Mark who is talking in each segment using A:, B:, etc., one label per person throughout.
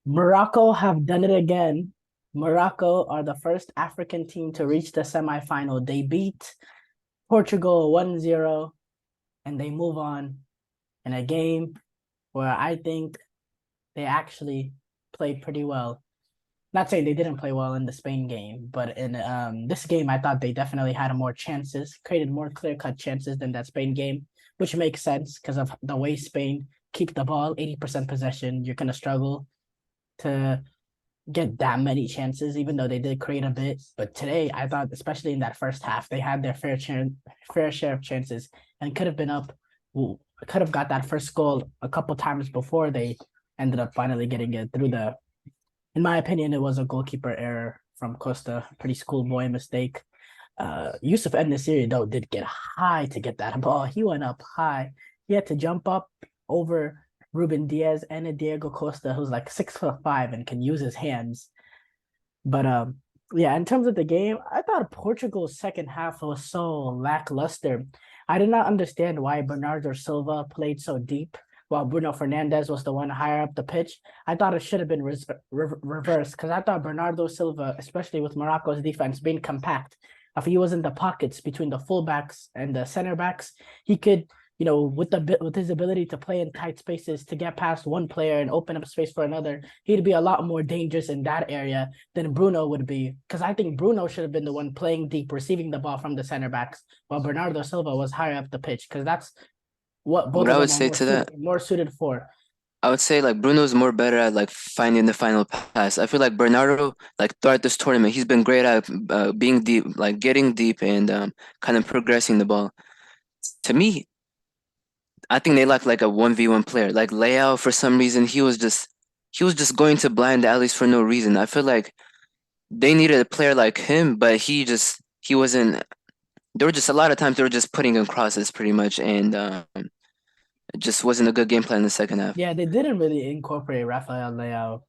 A: Morocco have done it again. Morocco are the first African team to reach the semifinal. They beat Portugal 1-0, and they move on in a game where I think they actually played pretty well. Not saying they didn't play well in the Spain game, but in this game, I thought they definitely had more chances, created more clear-cut chances than that Spain game, which makes sense because of the way Spain keep the ball, 80% possession. You're gonna struggle to get that many chances, even though they did create a bit. But today, I thought, especially in that first half, they had their fair share of chances and could have been up, could have got that first goal a couple times before they ended up finally getting it through the. In my opinion, it was a goalkeeper error from Costa, pretty schoolboy mistake. Yusuf En-Nesyri though did get high to get that ball. He went up high. He had to jump up over Ruben Diaz and a Diego Costa, who's like 6'5" and can use his hands. But yeah, in terms of the game, I thought Portugal's second half was so lackluster. I did not understand why Bernardo Silva played so deep while Bruno Fernandes was the one higher up the pitch. I thought it should have been reversed because I thought Bernardo Silva, especially with Morocco's defense being compact, if he was in the pockets between the fullbacks and the center backs, he could, with his ability to play in tight spaces to get past one player and open up space for another, he'd be a lot more dangerous in that area than Bruno would be. Because I think Bruno should have been the one playing deep, receiving the ball from the center backs, while Bernardo Silva was higher up the pitch. Because that's what both
B: What
A: of
B: I would
A: them are
B: say to that,
A: more suited for.
B: I would say like Bruno's more better at like finding the final pass. I feel like Bernardo, like throughout this tournament, he's been great at being deep, like getting deep and kind of progressing the ball. To me, I think they lack like a 1v1 player. Like Leao, for some reason, he was just going to blind alleys for no reason. I feel like they needed a player like him, but he wasn't. There were just a lot of times they were just putting in crosses pretty much, and it just wasn't a good game plan in the second half.
A: Yeah, they didn't really incorporate Rafael Leao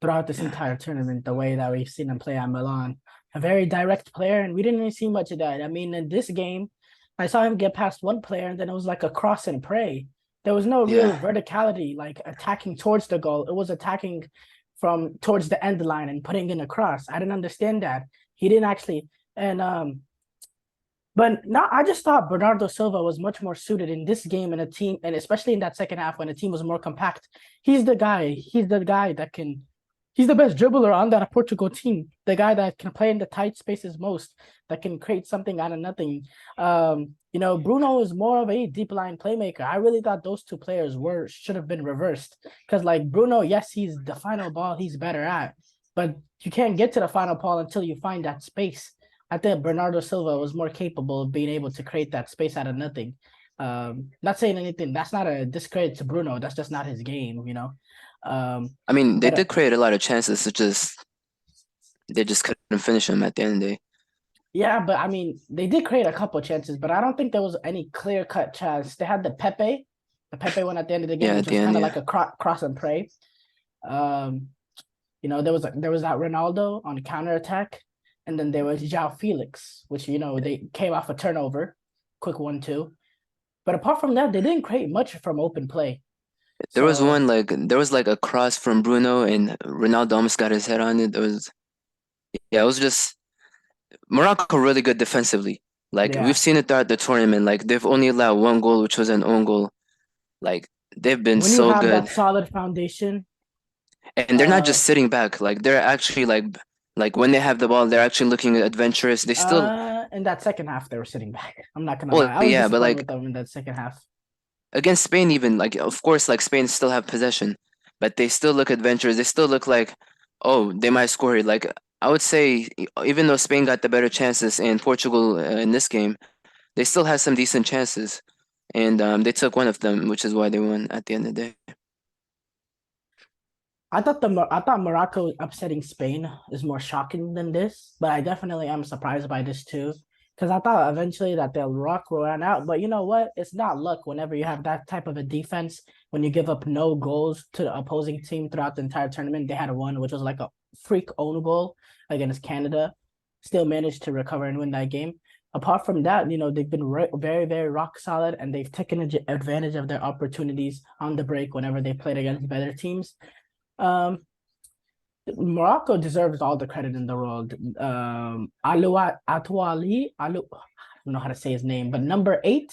A: throughout this
B: Yeah.
A: entire tournament the way that we've seen him play at Milan. A very direct player, and we didn't really see much of that. I mean, in this game, I saw him get past one player, and then it was like a cross and pray. There was no real
B: Yeah.
A: verticality, like attacking towards the goal. It was attacking from towards the end line and putting in a cross. I didn't understand that. He didn't actually, and but now I just thought Bernardo Silva was much more suited in this game in a team, and especially in that second half when the team was more compact. He's the guy. He's the guy that can. He's the best dribbler on that Portugal team. The guy that can play in the tight spaces most, that can create something out of nothing. Bruno is more of a deep line playmaker. I really thought those two players should have been reversed because, like Bruno, yes, he's the final ball he's better at, but you can't get to the final ball until you find that space. I think Bernardo Silva was more capable of being able to create that space out of nothing. Not saying anything. That's not a discredit to Bruno. That's just not his game. Um,
B: I mean, they
A: but
B: did create a lot of chances. It's just they just couldn't finish them at the end of the day.
A: yeah, but I mean, they did create a couple chances, but I don't think there was any clear cut chance. They had the Pepe one at the end of the game,
B: Yeah,
A: which
B: at the
A: was
B: end,
A: kind of
B: yeah.
A: like a cross and pray. Um, there was that Ronaldo on counter attack, and then there was João Felix, which they came off a turnover, quick 1-2. But apart from that, they didn't create much from open play. So
B: There was like a cross from Bruno and Ronaldo almost got his head on it. It was just Morocco really good defensively. Like we've
A: yeah,
B: seen it throughout the tournament. Like they've only allowed one goal, which was an own goal. Like they've been
A: when you
B: so
A: have that
B: good,
A: solid foundation,
B: and they're not
A: uh,
B: just sitting back. Like they're actually like when they have the ball, they're actually looking adventurous. They still,
A: in that second half, they were sitting back. I'm not gonna lie,
B: well,
A: I was
B: yeah, but
A: disappointed
B: like
A: with them in that second half.
B: against Spain, even like of course, like Spain still have possession, but they still look adventurous. They still look like, oh, they might score here. Like I would say, even though Spain got the better chances and Portugal in this game, they still had some decent chances, and they took one of them, which is why they won at the end of the day.
A: I thought Morocco upsetting Spain is more shocking than this, but I definitely am surprised by this too. Because I thought eventually that their luck will run out. But you know what? It's not luck whenever you have that type of a defense. When you give up no goals to the opposing team throughout the entire tournament, they had one, which was like a freak own goal against Canada. Still managed to recover and win that game. apart from that, they've been very, very rock solid, and they've taken advantage of their opportunities on the break whenever they played against better teams. Um, Morocco deserves all the credit in the world. I don't know how to say his name, but number 8,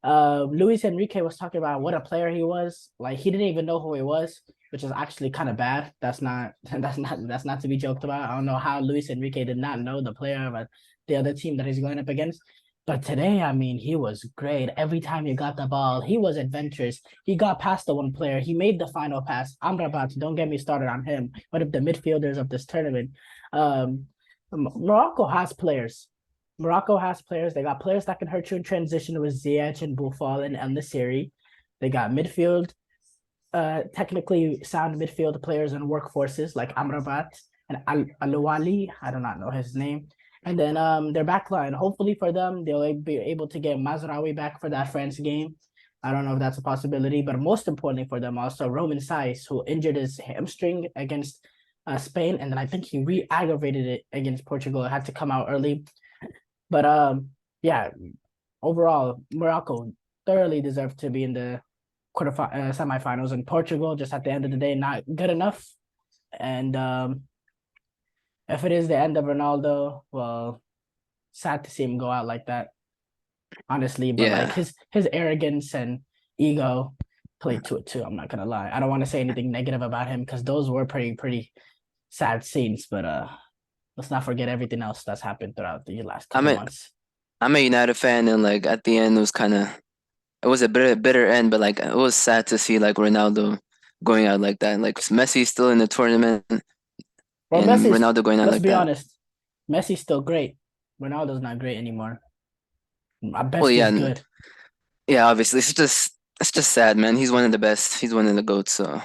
A: Luis Enrique was talking about what a player he was. Like he didn't even know who he was, which is actually kind of bad. That's not to be joked about. I don't know how Luis Enrique did not know the player of the other team that he's going up against. But today, I mean, he was great. Every time he got the ball, he was adventurous. He got past the one player. He made the final pass. Amrabat, don't get me started on him. One of the midfielders of this tournament. Um, Morocco has players. Morocco has players. They got players that can hurt you in transition with Ziyech and Boufal and El Nassiri. They got midfield, technically sound midfield players and workforces like Amrabat and Alouali. I do not know his name. And then their back line, hopefully for them, they'll be able to get Mazraoui back for that France game. I don't know if that's a possibility, but most importantly for them also Roman Saiz, who injured his hamstring against Spain, and then I think he re-aggravated it against Portugal. It had to come out early. But yeah, overall, Morocco thoroughly deserved to be in the semifinals, and Portugal just at the end of the day not good enough. And if it is the end of Ronaldo, well, sad to see him go out like that, honestly. But like
B: Yeah.
A: his arrogance and ego played to it too. I'm not gonna lie. I don't want to say anything negative about him because those were pretty sad scenes. But let's not forget everything else that's happened throughout the last
B: I'm
A: couple
B: a
A: months.
B: I'm a United fan, and like at the end, it was a bitter end, but like it was sad to see like Ronaldo going out like that. Like Messi's still in the tournament,
A: Well,
B: and Ronaldo going out
A: let's
B: like
A: be
B: that.
A: honest, Messi's still great. Ronaldo's not great anymore. At
B: Well,
A: best,
B: yeah,
A: he's good.
B: yeah. Obviously, it's just sad, man. He's one of the best. He's one of the goats. So